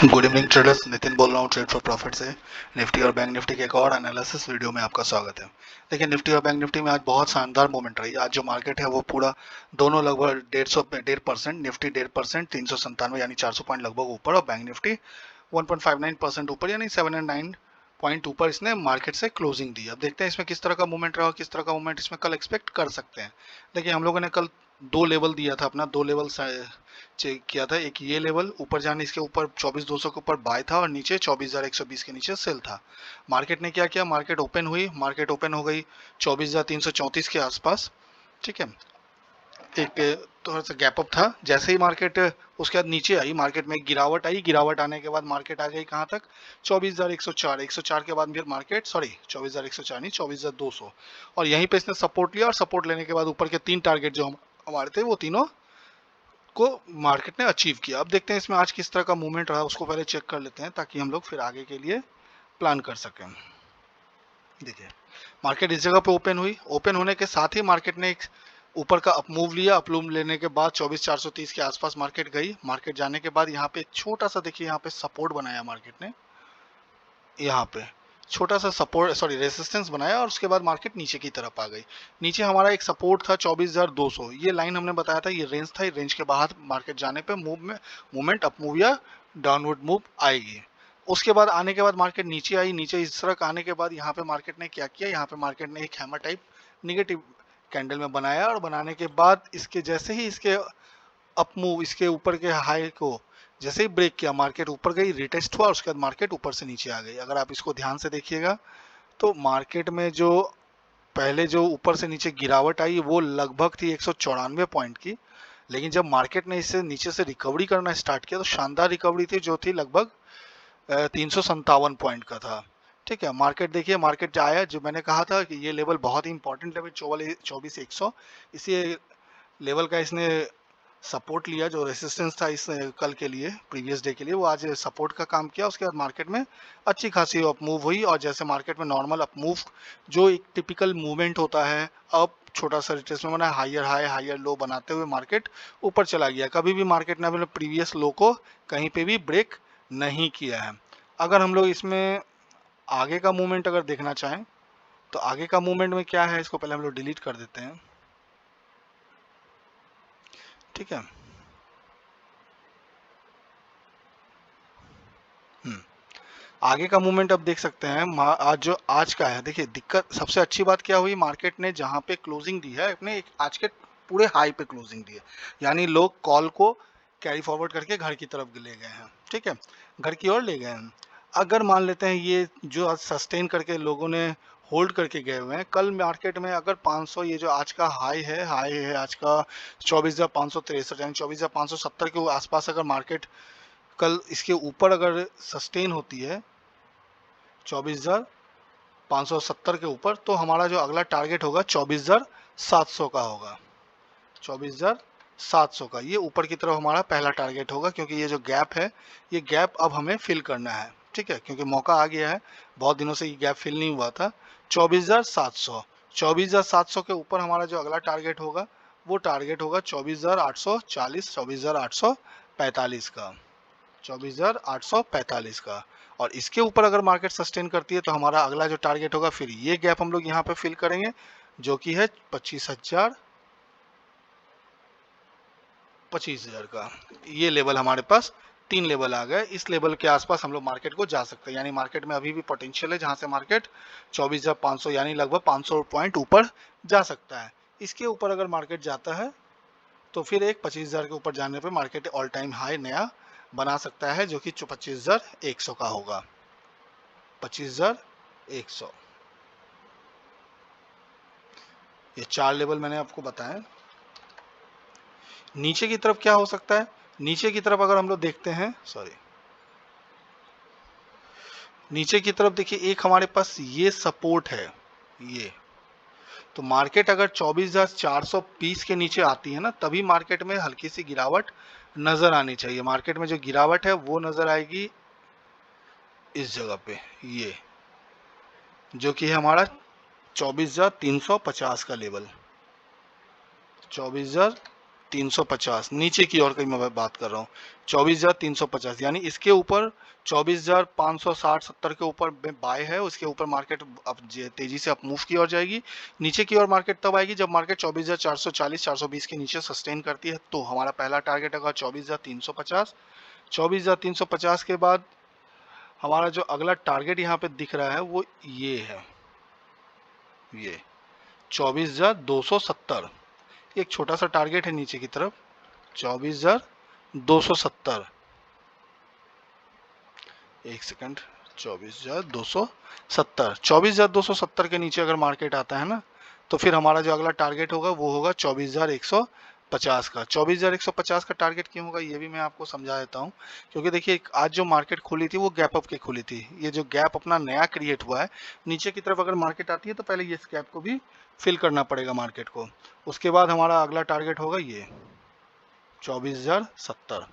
Good evening traders, Nitin बोल रहा हूँ ट्रेड फॉर प्रॉफिट से। निफ्टी और बैंक निफ्टी के एक और एनालिसिस वीडियो में आपका स्वागत है। देखिए, निफ्टी और बैंक निफ्टी में आज बहुत शानदार मूवमेंट रही। आज जो मार्केट है वो पूरा दोनों लगभग 1.5% निफ्टी 1.5% 397 यानी 400 पॉइंट लगभग ऊपर, और बैंक निफ्टी 1.59% ऊपर यानी 709 पॉइंट ऊपर इसने मार्केट से क्लोजिंग दी। अब देखते हैं इसमें किस तरह का मूवमेंट रहा, किस तरह का मूवमेंट इसमें कल एक्सपेक्ट कर सकते हैं। देखिए, हम लोगों ने कल दो लेवल दिया था, अपना दो लेवल चेक किया था। एक ये लेवल ऊपर जाने, इसके ऊपर 24,200 के ऊपर बाय था और नीचे 24,120 के नीचे सेल था। मार्केट ने क्या किया, मार्केट ओपन हुई, मार्केट ओपन हो गई 24,334 के आसपास। ठीक है, एक थोड़ा सा गैप अप था। जैसे ही मार्केट उसके बाद नीचे आई, मार्केट में गिरावट आई, गिरावट आने के बाद मार्केट आ गई कहाँ तक, 24,104। 104 के बाद फिर मार्केट, सॉरी 24,104 नहीं, 24,200, और यहीं पे इसने सपोर्ट लिया। और सपोर्ट लेने के बाद ऊपर के तीन टारगेट जो हमारे थे वो तीनों को मार्केट ने अचीव किया। अब देखते हैं इसमें आज किस तरह का मूवमेंट रहा, उसको पहले चेक कर लेते हैं ताकि हम लोग फिर आगे के लिए प्लान कर सकें। देखिए, मार्केट इस जगह पे ओपन हुई, ओपन होने के साथ ही मार्केट ने एक ऊपर का अप मूव लिया। अप मूव लेने के बाद 24,430 के आसपास मार्केट गई। मार्केट जाने के बाद यहाँ पे छोटा सा, देखिए यहाँ पे सपोर्ट बनाया मार्केट ने, यहाँ पे छोटा सा सपोर्ट, सॉरी रेजिस्टेंस बनाया, और उसके बाद मार्केट नीचे की तरफ आ गई। नीचे हमारा एक सपोर्ट था 24,200, ये लाइन हमने बताया था, ये रेंज था। ये रेंज के बाहर मार्केट जाने पे मूवमेंट अप मूव या डाउनवर्ड मूव आएगी। उसके बाद आने के बाद मार्केट नीचे आई। नीचे इस तरह आने के बाद यहाँ पे मार्केट ने क्या किया, यहाँ पे मार्केट ने एक हैमर टाइप निगेटिव कैंडल में बनाया, और बनाने के बाद इसके जैसे ही इसके अप मूव, इसके ऊपर के हाई को जैसे ही ब्रेक किया, मार्केट ऊपर गई, रिटेस्ट हुआ, उसके बाद मार्केट ऊपर से नीचे आ गई। अगर आप इसको ध्यान से देखिएगा तो मार्केट में जो पहले जो ऊपर से नीचे गिरावट आई वो लगभग थी 194 पॉइंट की। लेकिन जब मार्केट ने इससे नीचे से रिकवरी करना स्टार्ट किया तो शानदार रिकवरी थी, जो थी लगभग 357 पॉइंट का था। ठीक है, मार्केट देखिए, मार्केट आया, जो मैंने कहा था कि ये लेवल बहुत ही इंपॉर्टेंट लेवल 24,100, इसी लेवल का इसने सपोर्ट लिया। जो रेसिस्टेंस था इस कल के लिए, प्रीवियस डे के लिए, वो आज सपोर्ट का काम किया। उसके बाद मार्केट में अच्छी खासी अप मूव हुई, और जैसे मार्केट में नॉर्मल अप मूव जो एक टिपिकल मूवमेंट होता है, अब छोटा सा रिट्रेसमेंट बना, हायर हाई हायर लो बनाते हुए मार्केट ऊपर चला गया। कभी भी मार्केट ने अपने प्रीवियस लो को कहीं पे भी ब्रेक नहीं किया है। अगर हम लोग इसमें आगे का मूवमेंट अगर देखना चाहें तो आगे का मूवमेंट में क्या है, इसको पहले हम लोग डिलीट कर देते हैं। ठीक है, आगे का मूवमेंट अब देख सकते हैं। आज जो आज का है, देखिए दिक्कत, सबसे अच्छी बात क्या हुई, मार्केट ने जहां पे क्लोजिंग दी है अपने आज के पूरे हाई पे क्लोजिंग दी है, यानी लोग कॉल को कैरी फॉरवर्ड करके घर की तरफ ले गए हैं। ठीक है, घर की ओर ले गए हैं। अगर मान लेते हैं ये जो आज सस्टेन करके लोगों ने होल्ड करके गए हुए हैं, कल मार्केट में अगर 500, ये जो आज का हाई है आज का 24,563 यानी 24,570 के आसपास, अगर मार्केट कल इसके ऊपर अगर सस्टेन होती है 24,570 के ऊपर, तो हमारा जो अगला टारगेट होगा 24,700 का होगा। 24,700 का ये ऊपर की तरफ हमारा पहला टारगेट होगा, क्योंकि ये जो गैप है, ये गैप अब हमें फिल करना है। ठीक है, क्योंकि मौका आ गया है, बहुत दिनों से ये गैप फिल नहीं हुआ था। 24,700, 24,700 के ऊपर हमारा जो अगला टारगेट होगा वो टारगेट होगा 24,840, 24,845 का, 24,845 का। और इसके ऊपर अगर मार्केट सस्टेन करती है तो हमारा अगला जो टारगेट होगा, फिर ये गैप हम लोग यहाँ पे फिल करेंगे, जो कि है 25,000 का। ये लेवल हमारे पास, तीन लेवल आ गए। इस लेवल के आसपास हम लोग मार्केट को जा सकते हैं, यानी मार्केट में अभी भी पोटेंशियल है जहां से मार्केट 24,500 यानी लगभग 500 पॉइंट ऊपर जा सकता है। इसके ऊपर अगर मार्केट जाता है तो फिर एक 25,000 के ऊपर जाने पे मार्केट ऑल टाइम हाई नया बना सकता है, जो कि 25,100 का होगा। 25,100, ये चार लेवल मैंने आपको बताया। नीचे की तरफ क्या हो सकता है, नीचे की तरफ अगर हम लोग देखते हैं, सॉरी, नीचे की तरफ देखिए, एक हमारे पास ये सपोर्ट है, ये तो मार्केट अगर 24,420 के नीचे आती है ना, तभी मार्केट में हल्की सी गिरावट नजर आनी चाहिए। मार्केट में जो गिरावट है वो नजर आएगी इस जगह पे, ये जो कि है हमारा 24,350 का लेवल, 24,350 350 नीचे की ओर की मैं बात कर रहा हूँ, 24,350, यानी इसके ऊपर 24,560-70 के ऊपर बाय है, उसके ऊपर मार्केट अब तेजी से अप मूव की ओर जाएगी। नीचे की ओर मार्केट तब आएगी जब मार्केट 24,440-420 के नीचे सस्टेन करती है, तो हमारा पहला टारगेट होगा 24,350। 24,350 के बाद हमारा जो अगला टारगेट यहाँ पे दिख रहा है वो ये है, ये 24,270। एक छोटा सा टारगेट है नीचे की तरफ, 24,270। एक सेकंड, 24,270, 24,270 के नीचे अगर मार्केट आता है ना, तो फिर हमारा जो अगला टारगेट होगा वो होगा 24,150 का। 24,150 का टारगेट क्यों होगा ये भी मैं आपको समझा देता हूँ, क्योंकि देखिए आज जो मार्केट खुली थी वो गैप अप के खुली थी। ये जो गैप अपना नया क्रिएट हुआ है, नीचे की तरफ अगर मार्केट आती है तो पहले ये इस गैप को भी फिल करना पड़ेगा मार्केट को। उसके बाद हमारा अगला टारगेट होगा ये 24,070,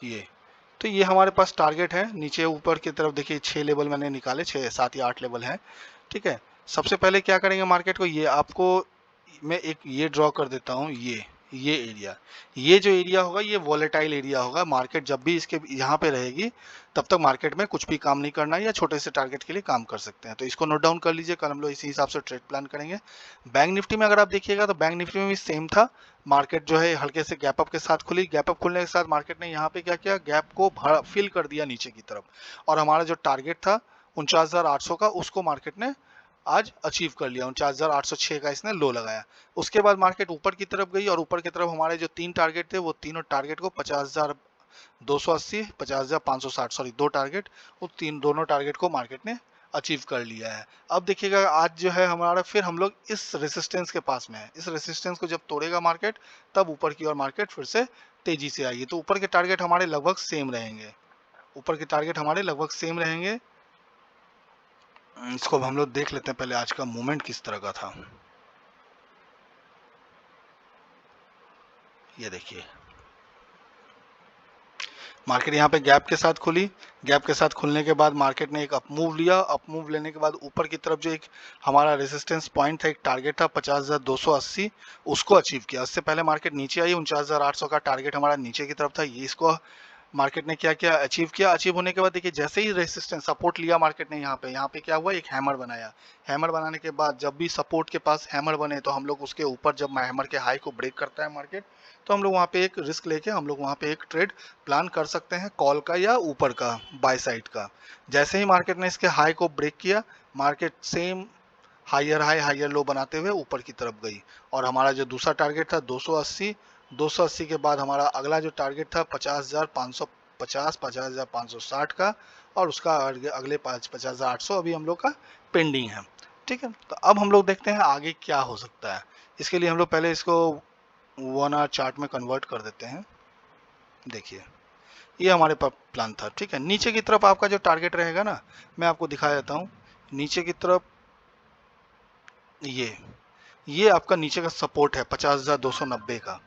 ये। तो ये हमारे पास टारगेट है। नीचे ऊपर की तरफ देखिए 6 लेवल मैंने निकाले, 6 7 या 8 लेवल हैं, ठीक है। सबसे पहले क्या करेंगे मार्केट को, ये आपको मैं एक ये ड्रॉ कर देता हूँ, ये एरिया, ये जो एरिया होगा ये वॉलेटाइल एरिया होगा। मार्केट जब भी इसके यहाँ पे रहेगी तब तक मार्केट में कुछ भी काम नहीं करना है, या छोटे से टारगेट के लिए काम कर सकते हैं। तो इसको नोट डाउन कर लीजिए, कल हम लोग इसी हिसाब से ट्रेड प्लान करेंगे। बैंक निफ्टी में अगर आप देखिएगा तो बैंक निफ्टी में भी सेम था। मार्केट जो है हल्के से गैप अप के साथ खुली, गैप अप खुलने के साथ मार्केट ने यहाँ पे क्या किया, गैप को फिल कर दिया नीचे की तरफ, और हमारा जो टारगेट था 49,800 का, उसको मार्केट ने आज अचीव कर लिया। 49,806 का इसने लो लगाया। उसके बाद मार्केट ऊपर की तरफ गई, और ऊपर की तरफ हमारे जो 3 टारगेट थे वो तीनों टारगेट को 50,280, 50,560, सॉरी 2 टारगेट, वो दोनों टारगेट को मार्केट ने अचीव कर लिया है। अब देखिएगा आज जो है हमारा फिर हम लोग इस रेसिस्टेंस के पास में है। इस रेसिस्टेंस को जब तोड़ेगा मार्केट, तब ऊपर की ओर मार्केट फिर से तेजी से आएगी। तो ऊपर के टारगेट हमारे लगभग सेम रहेंगे, ऊपर के टारगेट हमारे लगभग सेम रहेंगे। इसको हम लोग देख लेते हैं पहले आज का मूवमेंट किस तरह का था। ये देखिए मार्केट यहाँ पे गैप के साथ खुली, गैप के साथ खुलने के बाद मार्केट ने एक अप मूव लिया। अप मूव लेने के बाद ऊपर की तरफ जो एक हमारा रेजिस्टेंस पॉइंट था, एक टारगेट था 50,280, उसको अचीव किया। उससे पहले मार्केट नीचे आई, 49,800 का टारगेट हमारा नीचे की तरफ था, ये इसको मार्केट ने क्या किया, अचीव किया। अचीव होने के बाद देखिए जैसे ही रेसिस्टेंस सपोर्ट लिया मार्केट ने, यहाँ पे क्या हुआ, एक हैमर बनाया। हैमर बनाने के बाद जब भी सपोर्ट के पास हैमर बने तो हम लोग उसके ऊपर, जब हैमर के हाई को ब्रेक करता है मार्केट, तो हम लोग वहाँ पे एक रिस्क लेके हम लोग वहाँ पे एक ट्रेड प्लान कर सकते हैं, कॉल का या ऊपर का बाय साइड का। जैसे ही मार्केट ने इसके हाई को ब्रेक किया, market same higher high higher low बनाते हुए ऊपर की तरफ गई, और हमारा जो दूसरा टारगेट था 280, 280 के बाद हमारा अगला जो टारगेट था 50,550, 50,560 का, और उसका अगले 50,800 अभी हम लोग का पेंडिंग है, ठीक है। तो अब हम लोग देखते हैं आगे क्या हो सकता है। इसके लिए हम लोग पहले इसको 1 आवर चार्ट में कन्वर्ट कर देते हैं। देखिए ये हमारे पास प्लान था, ठीक है। नीचे की तरफ आपका जो टारगेट रहेगा ना, मैं आपको दिखा देता हूँ। नीचे की तरफ ये आपका नीचे का सपोर्ट है 50,290 का,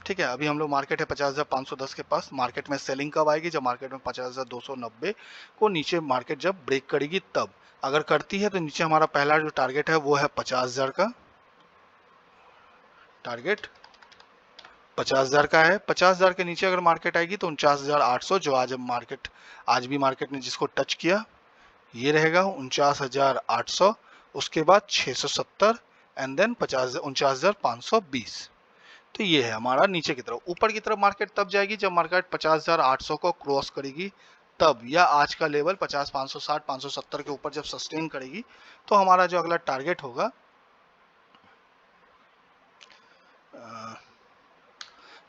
ठीक है। अभी हम लोग मार्केट है 50,510 के पास। मार्केट में सेलिंग कब आएगी, जब मार्केट में 50,290 को नीचे मार्केट जब ब्रेक करेगी तब। अगर करती है तो नीचे हमारा पहला जो टारगेट है वो है 50,000 का टारगेट, 50,000 का है। 50,000 के नीचे अगर मार्केट आएगी तो 49,800, जो आज भी मार्केट ने जिसको टच किया, ये रहेगा 49,800। उसके बाद 670 एंड देन 49,520। तो ये है हमारा नीचे की तरफ। ऊपर की तरफ मार्केट तब जाएगी जब मार्केट 50,800 को क्रॉस करेगी तब, या आज का लेवल 50,560 570 के ऊपर जब सस्टेन करेगी, तो हमारा जो अगला टारगेट होगा,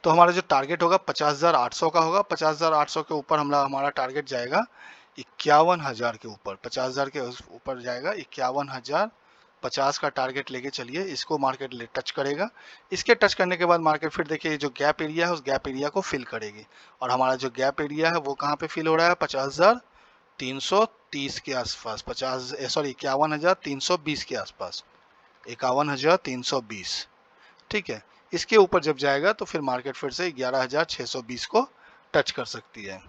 तो हमारा जो टारगेट होगा 50,800 का होगा। 50,800 के ऊपर हमारा टारगेट जाएगा 51,000 के ऊपर। 50,000 के ऊपर जाएगा 51,000। 50 का टारगेट लेके चलिए, इसको मार्केट टच करेगा। इसके टच करने के बाद मार्केट फिर देखिए जो गैप एरिया है उस गैप एरिया को फिल करेगी, और हमारा जो गैप एरिया है वो कहाँ पे फिल हो रहा है, 50,330 के आसपास, 51,320 के आसपास, 51,320, ठीक है। इसके ऊपर जब जाएगा तो फिर मार्केट फिर से 11,620 को टच कर सकती है,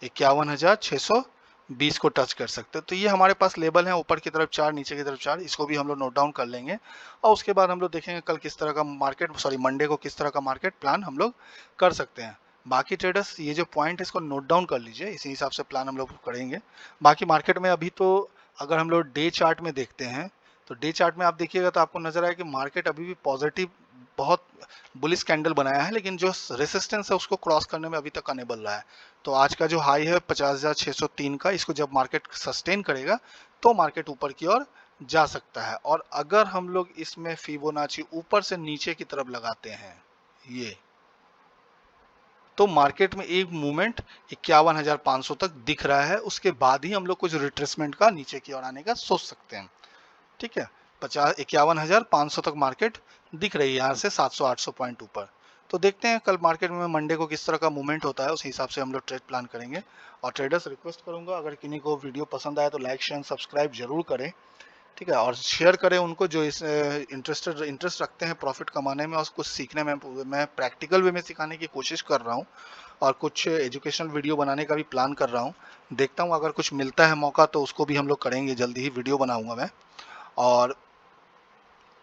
51,620 20 को टच कर सकते हैं। तो ये हमारे पास लेवल है, ऊपर की तरफ 4, नीचे की तरफ 4, इसको भी हम लोग नोट डाउन कर लेंगे और उसके बाद हम लोग देखेंगे कल किस तरह का मार्केट, सॉरी मंडे को किस तरह का मार्केट प्लान हम लोग कर सकते हैं। बाकी ट्रेडर्स ये जो पॉइंट है इसको नोट डाउन कर लीजिए, इसी हिसाब से प्लान हम लोग करेंगे। बाकी मार्केट में अभी तो अगर हम लोग डे चार्ट में देखते हैं तो डे चार्ट में आप देखिएगा तो आपको नजर आए कि मार्केट अभी भी पॉजिटिव, बहुत बुलिश कैंडल बनाया है, लेकिन जो रेसिस्टेंस है उसको क्रॉस करने में अभी तक अनेबल रहा है। तो आज का जो हाई है 50,603 का, इसको जब मार्केट सस्टेन करेगा तो मार्केट ऊपर की ओर जा सकता है। और अगर हम लोग इसमें फिबोनाची ऊपर से नीचे की तरफ लगाते हैं ये, तो मार्केट में एक मूवमेंट 51,500 तक दिख रहा है, उसके बाद ही हम लोग कुछ रिट्रेसमेंट का नीचे की ओर आने का सोच सकते हैं। ठीक है, 51,500 तक मार्केट दिख रही है यहाँ से 700-800 पॉइंट ऊपर। तो देखते हैं कल मार्केट में मंडे को किस तरह का मूवमेंट होता है, उस हिसाब से हम लोग ट्रेड प्लान करेंगे। और ट्रेडर्स रिक्वेस्ट करूंगा, अगर किन्हीं को वीडियो पसंद आए तो लाइक शेयर सब्सक्राइब जरूर करें। ठीक है, और शेयर करें उनको जो इस इंटरेस्ट रखते हैं प्रॉफिट कमाने में और कुछ सीखने में। मैं प्रैक्टिकल वे में सिखाने की कोशिश कर रहा हूँ और कुछ एजुकेशनल वीडियो बनाने का भी प्लान कर रहा हूँ। देखता हूँ अगर कुछ मिलता है मौका तो उसको भी हम लोग करेंगे, जल्दी ही वीडियो बनाऊंगा मैं। और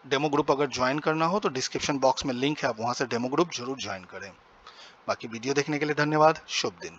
डेमो ग्रुप अगर ज्वाइन करना हो तो डिस्क्रिप्शन बॉक्स में लिंक है, आप वहां से डेमो ग्रुप जरूर ज्वाइन करें। बाकी वीडियो देखने के लिए धन्यवाद, शुभ दिन।